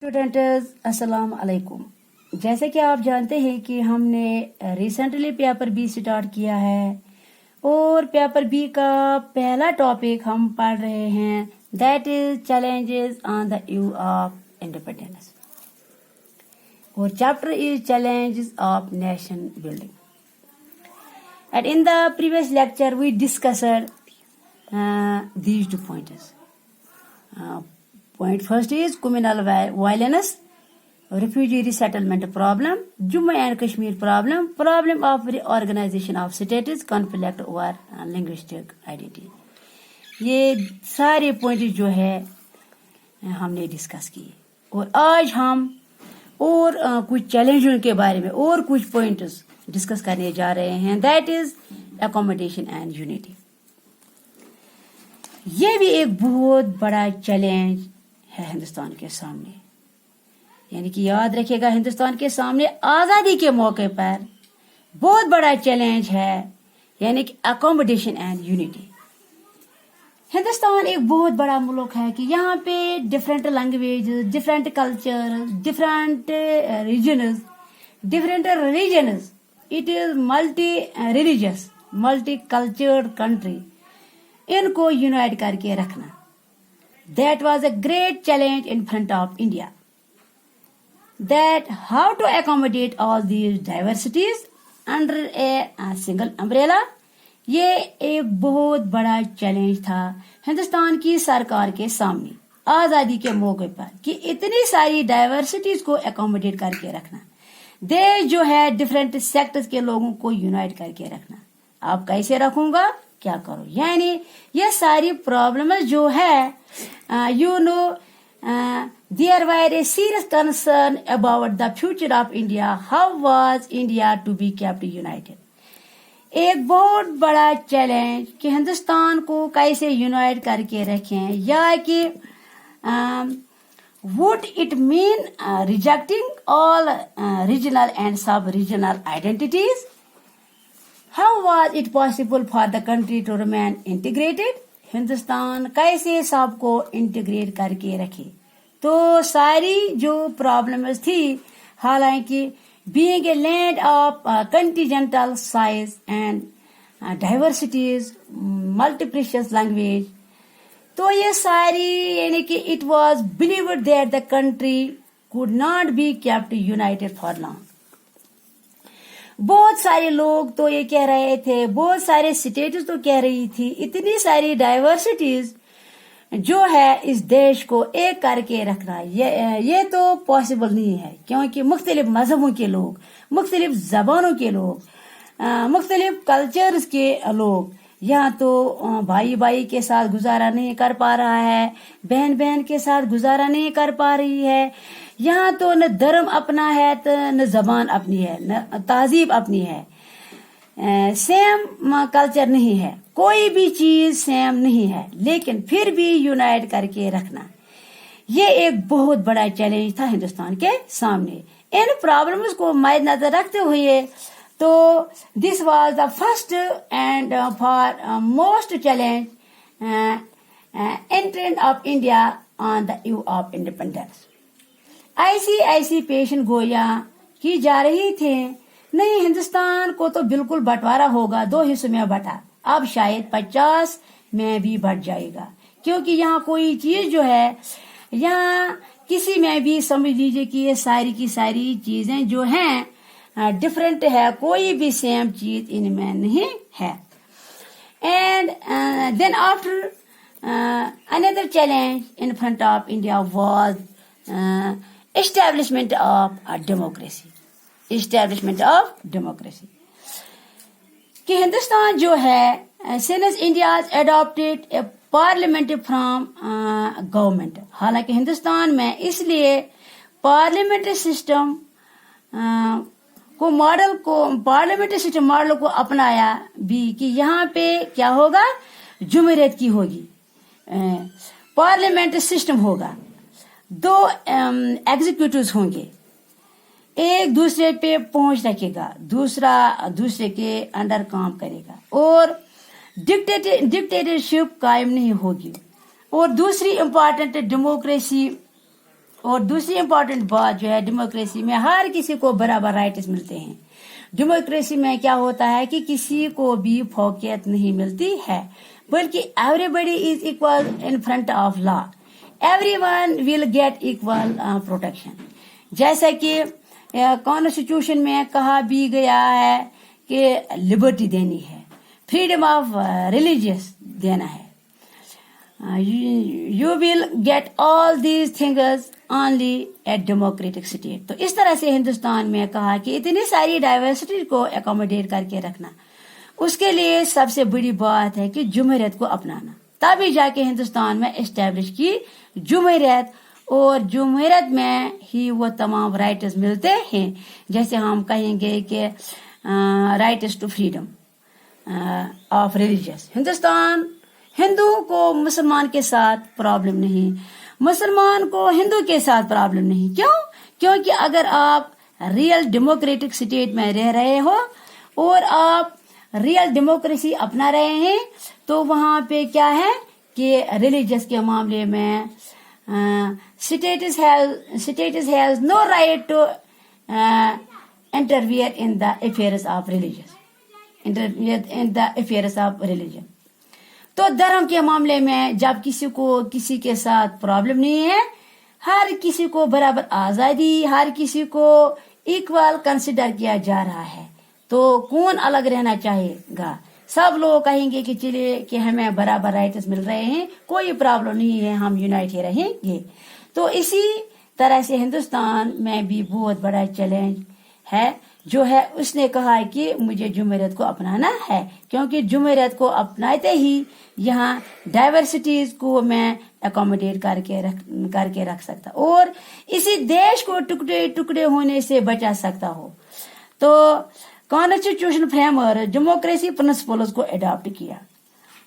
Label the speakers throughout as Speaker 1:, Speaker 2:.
Speaker 1: Students अस्सलाम अलैकुम। जैसे कि आप जानते हैं कि हमने रिसेंटली पेपर बी स्टार्ट किया है और पेपर बी का पहला टॉपिक हम पढ़ रहे हैं, that is challenges on the eve of independence, और chapter is challenges of nation building. And in the previous lecture we discussed these 2 points. Point first is communal violence, refugee resettlement problem, Jammu and Kashmir problem, problem of reorganization of states, conflict over linguistic identity. ये सारे point जो है हमने discuss किए और आज हम और कुछ चैलेंजों के बारे में और कुछ पॉइंट्स डिस्कस करने जा रहे हैं, that is accommodation and unity. ये भी एक बहुत बड़ा चैलेंज है हिंदुस्तान के सामने, यानी कि याद रखिएगा हिंदुस्तान के सामने आजादी के मौके पर बहुत बड़ा चैलेंज है, यानी कि अकोमोडेशन एंड यूनिटी। हिंदुस्तान एक बहुत बड़ा मुल्क है कि यहाँ पे different language, different culture, different religions, it is multi religious, multi cultured country. इनको यूनाइट करके रखना, that was a great challenge in front of India, that how to accommodate all these diversities under a single umbrella. ये एक बहुत बड़ा challenge था हिंदुस्तान की सरकार के सामने आजादी के मौके पर कि इतनी सारी डाइवर्सिटीज को अकोमोडेट करके रखना, देश जो है डिफरेंट सेक्टर्स के लोगों को यूनाइट करके रखना। आप कैसे रखूंगा, क्या करो, यानी ये सारी प्रॉब्लम्स जो है there were a serious concern about the future of India, how was India to be kept united. एक बहुत बड़ा चैलेंज कि हिंदुस्तान को कैसे यूनाइट करके रखें, या कि would it mean rejecting all regional and sub-regional identities? How was it possible for the country to remain integrated? Hindustan कैसे सबको इंटीग्रेट करके रखे। तो सारी जो प्रॉब्लम्स थी, हालांकि being a land of continental size and diversities, multiprecious language, तो ये सारी यानी कि it was believed that the country could not be kept united for long. बहुत सारे लोग तो ये कह रहे थे, बहुत सारे स्टेट्स तो कह रही थी, इतनी सारी डाइवर्सिटीज जो है इस देश को एक करके रखना ये तो पॉसिबल नहीं है, क्योंकि मुख्तलिफ मजहबों के लोग, मुख्तलिफ जबानों के लोग, मुख्तलिफ कल्चर्स के लोग यहाँ तो भाई भाई के साथ गुजारा नहीं कर पा रहा है, बहन बहन के साथ गुजारा नहीं कर पा रही है। यहाँ तो न धर्म अपना है, तो न जबान अपनी है, न तहजीब अपनी है, सेम कल्चर नहीं है, कोई भी चीज सेम नहीं है, लेकिन फिर भी यूनाइट करके रखना ये एक बहुत बड़ा चैलेंज था हिंदुस्तान के सामने। इन प्रॉब्लम्स को मद्देनजर रखते हुए तो this was the first and for most challenge entrance of India on the eve of independence. ऐसी पेशन गोया की जा रही थे, नहीं हिंदुस्तान को तो बिल्कुल बंटवारा होगा, 2 हिस्सों में बटा, अब शायद 50 में भी बढ़ जाएगा, क्योंकि यहाँ कोई चीज जो है, यहाँ किसी में भी समझ लीजिए कि ये सारी की सारी चीजें जो हैं डिफरेंट है, कोई भी सेम चीज इनमें नहीं है। And then after another challenge in front of India was establishment of democracy, कि हिंदुस्तान जो है since India adopted a parliament from government, हालांकि हिंदुस्तान में इसलिए पार्लियामेंट्री सिस्टम मॉडल को अपनाया भी कि यहाँ पे क्या होगा, जुमहूरियत की होगी, पार्लियामेंट्री सिस्टम होगा, 2 एग्जीक्यूटिव्स होंगे, एक दूसरे पे पहुंच रखेगा, दूसरा दूसरे के अंडर काम करेगा, और डिक्टेटरशिप कायम नहीं होगी। और दूसरी इम्पोर्टेंट डेमोक्रेसी और दूसरी इम्पोर्टेंट बात जो है, डेमोक्रेसी में हर किसी को बराबर राइट्स मिलते हैं। डेमोक्रेसी में क्या होता है कि किसी को भी फौकियत नहीं मिलती है, बल्कि everybody is equal in front of law, everyone will get equal protection. जैसा कि कॉन्स्टिट्यूशन में कहा भी गया है कि लिबर्टी देनी है, फ्रीडम ऑफ रिलीजियस देना है, you will get all these things only at democratic state. तो इस तरह से हिंदुस्तान में कहा कि इतनी सारी डाइवर्सिटी को एकोमोडेट करके रखना, उसके लिए सबसे बड़ी बात है कि जुमहूरियत को अपनाना। तभी जाके हिंदुस्तान में एस्टेब्लिश की जुमहूरियत, और जुमहूरियत में ही वो तमाम राइट्स मिलते हैं। जैसे हम कहेंगे कि rights to freedom of religious. Hindu को मुसलमान के साथ प्रॉब्लम नहीं, मुसलमान को हिंदू के साथ प्रॉब्लम नहीं। क्यों? क्योंकि अगर आप रियल डेमोक्रेटिक स्टेट में रह रहे हो और आप रियल डेमोक्रेसी अपना रहे हैं, तो वहां पे क्या है कि रिलीजियस के मामले में states has no right to interfere in the affairs of religion. तो धर्म के मामले में जब किसी के साथ प्रॉब्लम नहीं है, हर किसी को बराबर आजादी, हर किसी को इक्वल कंसिडर किया जा रहा है, तो कौन अलग रहना चाहेगा? सब लोग कहेंगे कि चलिए कि हमें बराबर राइट्स मिल रहे हैं, कोई प्रॉब्लम नहीं है, हम यूनाइट ही रहेंगे। तो इसी तरह से हिंदुस्तान में भी बहुत बड़ा चैलेंज है जो है, उसने कहा है कि मुझे जुमहूरियत को अपनाना है, क्योंकि जुमहूरियत को अपनाते ही यहाँ डाइवर्सिटीज को मैं एकोमोडेट करके रख सकता और इसी देश को टुकड़े टुकड़े होने से बचा सकता हो। तो कॉन्स्टिट्यूशन फ्रेमवर्क डेमोक्रेसी प्रिंसिपल्स को अडॉप्ट किया,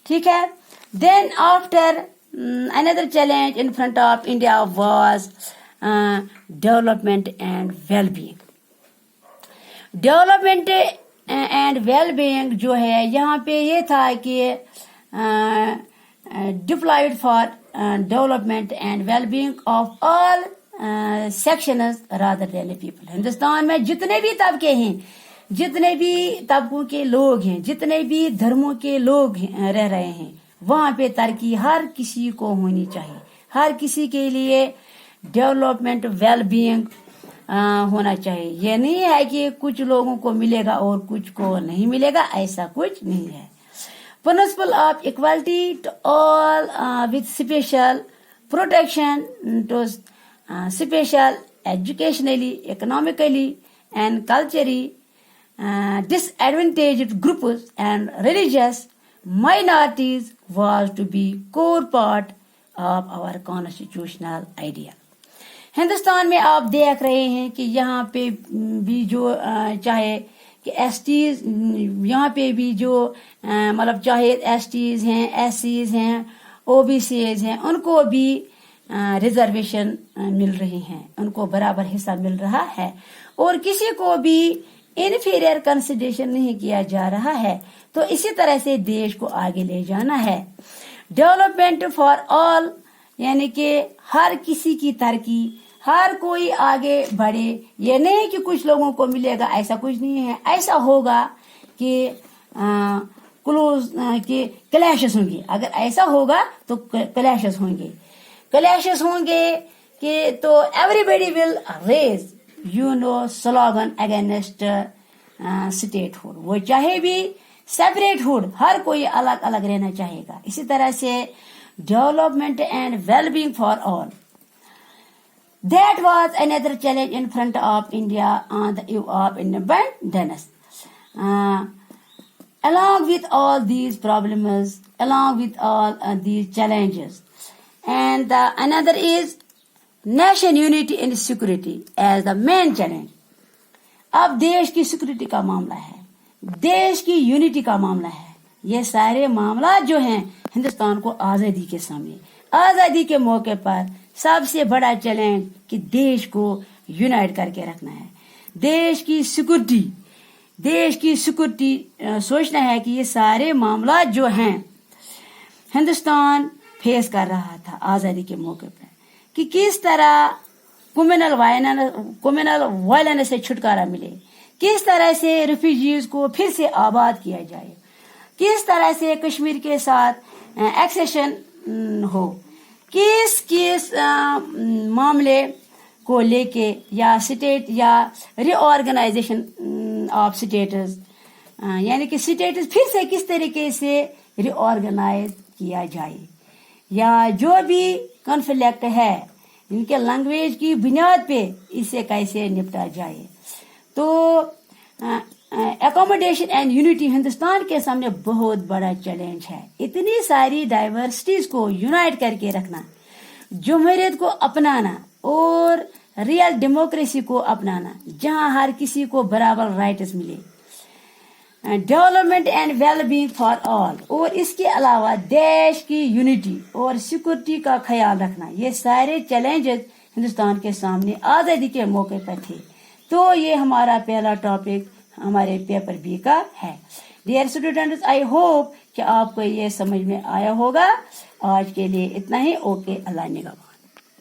Speaker 1: ठीक है। Then after another challenge in front of India was development and wellbeing. Development and wellbeing जो है, यहाँ पे ये था कि deployed for development and wellbeing of all sections rather than people. Hindustan में जितने भी तबके हैं, जितने भी तबकों के लोग हैं, जितने भी धर्मों के लोग रह रहे हैं, वहां पे तरक्की हर किसी को होनी चाहिए। हर किसी के लिए डेवलपमेंट वेलबींग होना चाहिए। ये नहीं है कि कुछ लोगों को मिलेगा और कुछ को नहीं मिलेगा, ऐसा कुछ नहीं है। Principle of equality to all with special protection to special educationally, economically and culturally disadvantaged groups and religious minorities was to be core part of our constitutional idea। Hindustan में आप देख रहे हैं कि यहाँ पे भी जो चाहे कि एसटीज, यहाँ पे भी जो मतलब चाहे एसटीज हैं, एससीज हैं, ओबीसीज हैं, उनको भी रिजर्वेशन मिल रही हैं, उनको बराबर हिस्सा मिल रहा है और किसी को भी इनफीरियर कंसिडरेशन नहीं किया जा रहा है। तो इसी तरह से देश को आगे ले जाना है। डेवलपमेंट फॉर ऑल यानी कि हर किसी की तरक्की, हर कोई आगे बढ़े। ये नहीं कि कुछ लोगों को मिलेगा, ऐसा कुछ नहीं है। ऐसा होगा कि क्लैशेस होंगे। अगर ऐसा होगा तो क्लैशेस होंगे कि तो everybody will raise slogan against statehood. वो चाहे भी सेपरेटहुड, हर कोई अलग अलग रहना चाहेगा। इसी तरह से development and wellbeing for all, that was another challenge in front of India on the eve of independence. Along with all these problems, along with all these challenges, and another is nation unity and security as the main challenge. अब देश की security का मामला है, देश की unity का मामला है। ये सारे मामला जो हैं हिंदुस्तान को आजादी के सामने, आजादी के मौके पर सबसे बड़ा चैलेंज कि देश को यूनाइट करके रखना है। देश की सिक्योरिटी सोचना है कि ये सारे मामला जो हैं हिंदुस्तान फेस कर रहा था आजादी के मौके पर, कि किस तरह कम्युनल वायलेंस से छुटकारा मिले, किस तरह से रिफ्यूजीज को फिर से आबाद किया जाए, किस तरह से कश्मीर के साथ एक्सेशन हो, किस किस मामले को लेके या स्टेट या रीऑर्गेनाइजेशन ऑफ स्टेट्स, यानी कि स्टेट्स फिर से किस तरीके से रीऑर्गेनाइज किया जाए, या जो भी कॉन्फ्लिक्ट है इनके लैंग्वेज की बुनियाद पे इससे कैसे निपटा जाए। तो एकोमोडेशन एंड यूनिटी हिंदुस्तान के सामने बहुत बड़ा चैलेंज है। इतनी सारी डाइवर्सिटीज को यूनाइट करके रखना, जमहूरियत को अपनाना और रियल डेमोक्रेसी को अपनाना जहां हर किसी को बराबर राइट्स मिले, development and wellbeing for all, और इसके अलावा देश की यूनिटी और सिक्योरिटी का ख्याल रखना, ये सारे चैलेंजेस हिंदुस्तान के सामने आज़ादी के मौके पर थे। तो ये हमारा पहला टॉपिक हमारे पेपर बी का है। डियर स्टूडेंट्स, आई होप कि आपको ये समझ में आया होगा। आज के लिए इतना ही। ओके, अल्लाह निगहबान।